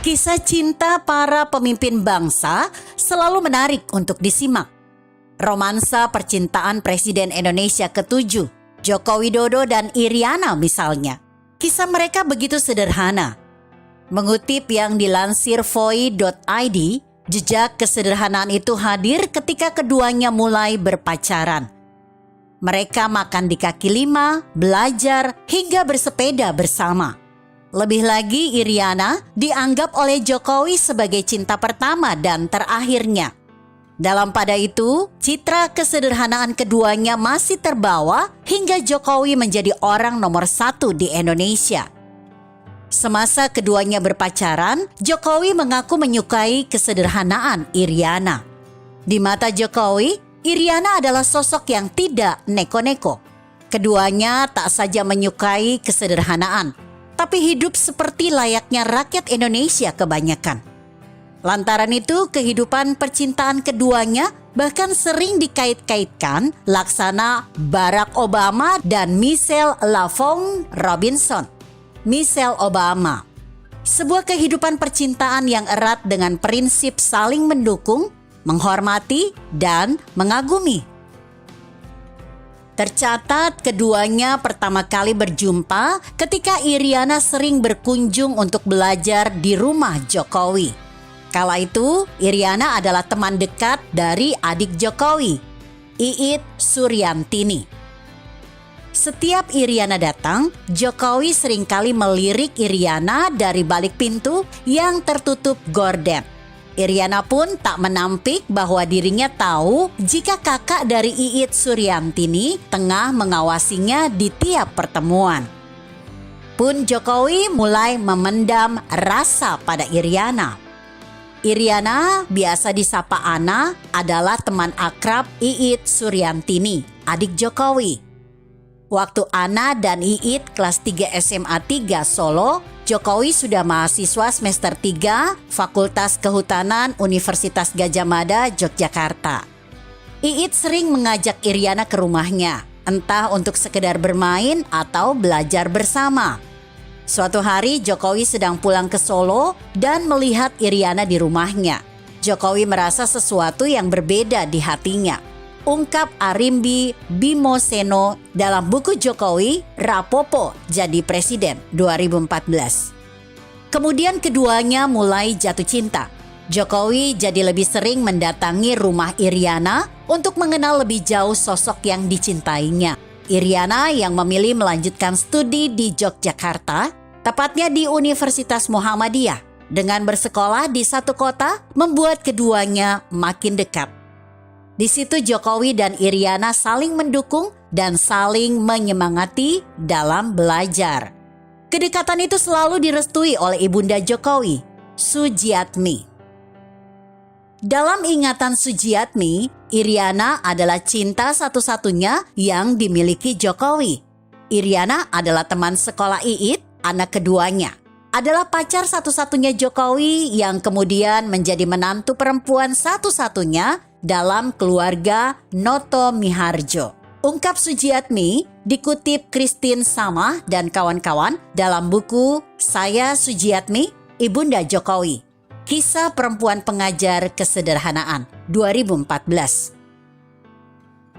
Kisah cinta para pemimpin bangsa selalu menarik untuk disimak. Romansa percintaan Presiden Indonesia ke-7, Joko Widodo dan Iriana misalnya. Kisah mereka begitu sederhana. Mengutip yang dilansir voi.id, jejak kesederhanaan itu hadir ketika keduanya mulai berpacaran. Mereka makan di kaki lima, belajar, hingga bersepeda bersama. Lebih lagi, Iriana dianggap oleh Jokowi sebagai cinta pertama dan terakhirnya. Dalam pada itu, citra kesederhanaan keduanya masih terbawa hingga Jokowi menjadi orang nomor 1 di Indonesia. Semasa keduanya berpacaran, Jokowi mengaku menyukai kesederhanaan Iriana. Di mata Jokowi, Iriana adalah sosok yang tidak neko-neko. Keduanya tak saja menyukai kesederhanaan, tapi hidup seperti layaknya rakyat Indonesia kebanyakan. Lantaran itu, kehidupan percintaan keduanya bahkan sering dikait-kaitkan laksana Barack Obama dan Michelle LaFon Robinson. Michelle Obama, sebuah kehidupan percintaan yang erat dengan prinsip saling mendukung, menghormati, dan mengagumi. Tercatat keduanya pertama kali berjumpa ketika Iriana sering berkunjung untuk belajar di rumah Jokowi. Kala itu, Iriana adalah teman dekat dari adik Jokowi, Iit Suryantini. Setiap Iriana datang, Jokowi seringkali melirik Iriana dari balik pintu yang tertutup gorden. Iriana pun tak menampik bahwa dirinya tahu jika kakak dari Iit Suryantini tengah mengawasinya di tiap pertemuan. Pun Jokowi mulai memendam rasa pada Iriana. Iriana, biasa disapa Ana, adalah teman akrab Iit Suryantini, adik Jokowi. Waktu Ana dan Iit kelas 3 SMA 3 Solo, Jokowi sudah mahasiswa semester 3 Fakultas Kehutanan Universitas Gadjah Mada, Yogyakarta. Iit sering mengajak Iriana ke rumahnya, entah untuk sekedar bermain atau belajar bersama. Suatu hari Jokowi sedang pulang ke Solo dan melihat Iriana di rumahnya. Jokowi merasa sesuatu yang berbeda di hatinya. Ungkap Arimbi Bimo Seno dalam buku Jokowi, Rapopo Jadi Presiden 2014. Kemudian keduanya mulai jatuh cinta. Jokowi jadi lebih sering mendatangi rumah Iriana untuk mengenal lebih jauh sosok yang dicintainya. Iriana yang memilih melanjutkan studi di Yogyakarta, tepatnya di Universitas Muhammadiyah, dengan bersekolah di satu kota membuat keduanya makin dekat. Di situ Jokowi dan Iriana saling mendukung dan saling menyemangati dalam belajar. Kedekatan itu selalu direstui oleh ibunda Jokowi, Sujiatmi. Dalam ingatan Sujiatmi, Iriana adalah cinta satu-satunya yang dimiliki Jokowi. Iriana adalah teman sekolah Iit, anak keduanya. Adalah pacar satu-satunya Jokowi yang kemudian menjadi menantu perempuan satu-satunya dalam keluarga Noto Miharjo. Ungkap Sujiatmi dikutip Christine Samah dan kawan-kawan dalam buku Saya Sujiatmi, Ibunda Jokowi. Kisah Perempuan Pengajar Kesederhanaan 2014.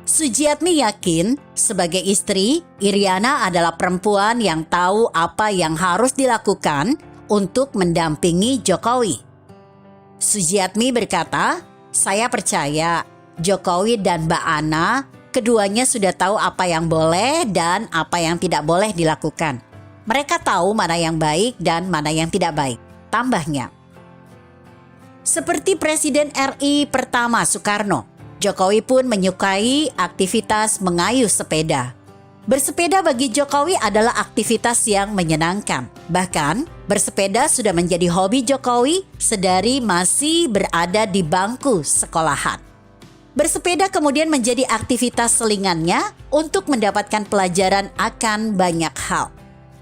Sujiatmi yakin sebagai istri, Iriana adalah perempuan yang tahu apa yang harus dilakukan untuk mendampingi Jokowi. Sujiatmi berkata, "Saya percaya Jokowi dan Mbak Ana keduanya sudah tahu apa yang boleh dan apa yang tidak boleh dilakukan. Mereka tahu mana yang baik dan mana yang tidak baik," tambahnya. Seperti Presiden RI pertama Soekarno, Jokowi pun menyukai aktivitas mengayuh sepeda. Bersepeda bagi Jokowi adalah aktivitas yang menyenangkan. Bahkan, bersepeda sudah menjadi hobi Jokowi sedari masih berada di bangku sekolahan. Bersepeda kemudian menjadi aktivitas selingannya untuk mendapatkan pelajaran akan banyak hal,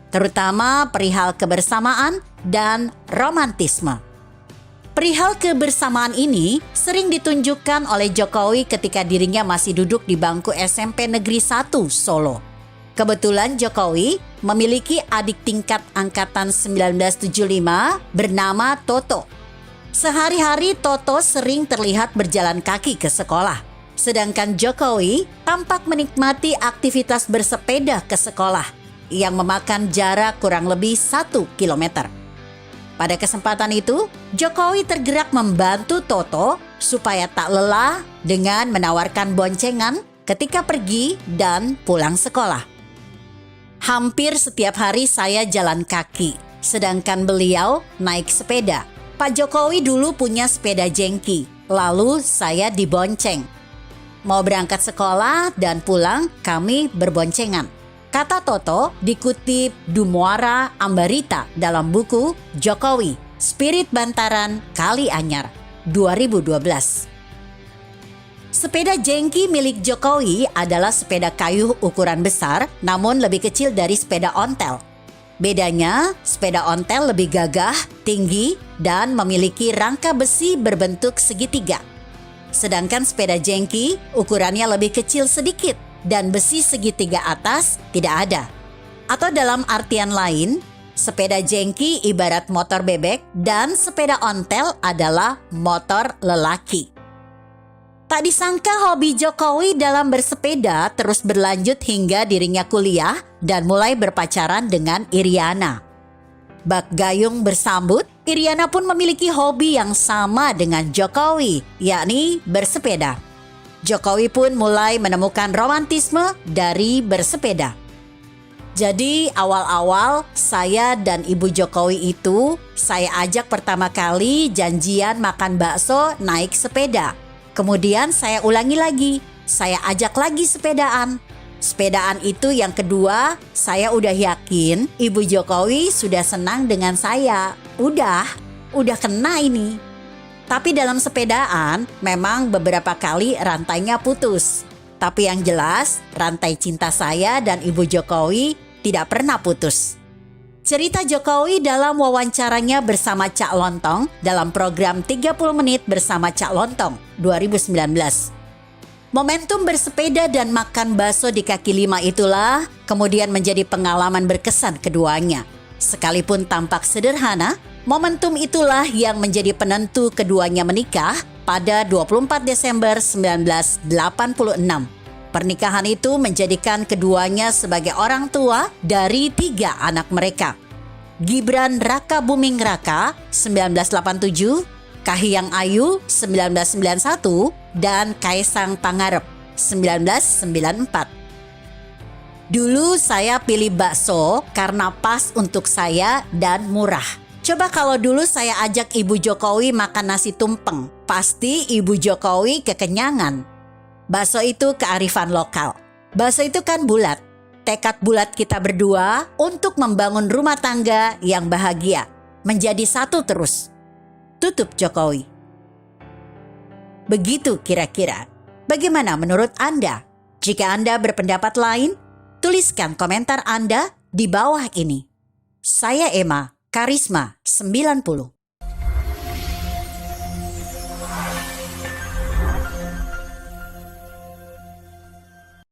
terutama perihal kebersamaan dan romantisme. Perihal kebersamaan ini sering ditunjukkan oleh Jokowi ketika dirinya masih duduk di bangku SMP Negeri 1 Solo. Kebetulan Jokowi memiliki adik tingkat angkatan 1975 bernama Toto. Sehari-hari Toto sering terlihat berjalan kaki ke sekolah. Sedangkan Jokowi tampak menikmati aktivitas bersepeda ke sekolah yang memakan jarak kurang lebih 1 kilometer. Pada kesempatan itu, Jokowi tergerak membantu Toto supaya tak lelah dengan menawarkan boncengan ketika pergi dan pulang sekolah. Hampir setiap hari saya jalan kaki, sedangkan beliau naik sepeda. Pak Jokowi dulu punya sepeda jengki, lalu saya dibonceng. Mau berangkat sekolah dan pulang, kami berboncengan. Kata Toto dikutip Dumuara Ambarita dalam buku Jokowi, Spirit Bantaran Kali Anyar, 2012. Sepeda jengki milik Jokowi adalah sepeda kayu ukuran besar namun lebih kecil dari sepeda ontel. Bedanya, sepeda ontel lebih gagah, tinggi, dan memiliki rangka besi berbentuk segitiga. Sedangkan sepeda jengki ukurannya lebih kecil sedikit dan besi segitiga atas tidak ada. Atau dalam artian lain, sepeda jengki ibarat motor bebek dan sepeda ontel adalah motor lelaki. Tak disangka hobi Jokowi dalam bersepeda terus berlanjut hingga dirinya kuliah dan mulai berpacaran dengan Iriana. Bak gayung bersambut, Iriana pun memiliki hobi yang sama dengan Jokowi, yakni bersepeda. Jokowi pun mulai menemukan romantisme dari bersepeda. Jadi awal-awal saya dan Ibu Jokowi itu saya ajak pertama kali janjian makan bakso naik sepeda. Kemudian saya ulangi lagi, saya ajak lagi sepedaan. Sepedaan itu yang kedua, saya udah yakin Ibu Jokowi sudah senang dengan saya. Udah kena ini. Tapi dalam sepedaan memang beberapa kali rantainya putus. Tapi yang jelas rantai cinta saya dan Ibu Jokowi tidak pernah putus. Cerita Jokowi dalam wawancaranya bersama Cak Lontong dalam program 30 menit bersama Cak Lontong 2019. Momentum bersepeda dan makan bakso di kaki lima itulah kemudian menjadi pengalaman berkesan keduanya. Sekalipun tampak sederhana, momentum itulah yang menjadi penentu keduanya menikah pada 24 Desember 1986. Pernikahan itu menjadikan keduanya sebagai orang tua dari 3 anak mereka. Gibran Raka Buming Raka 1987, Kahiyang Ayu 1991, dan Kaisang Pangarep 1994. Dulu saya pilih bakso karena pas untuk saya dan murah. Coba kalau dulu saya ajak Ibu Jokowi makan nasi tumpeng, pasti Ibu Jokowi kekenyangan. Bakso itu kearifan lokal. Bakso itu kan bulat. Tekad bulat kita berdua untuk membangun rumah tangga yang bahagia. Menjadi satu terus. Tutup Jokowi. Begitu kira-kira. Bagaimana menurut Anda? Jika Anda berpendapat lain, tuliskan komentar Anda di bawah ini. Saya Emma, Karisma 90.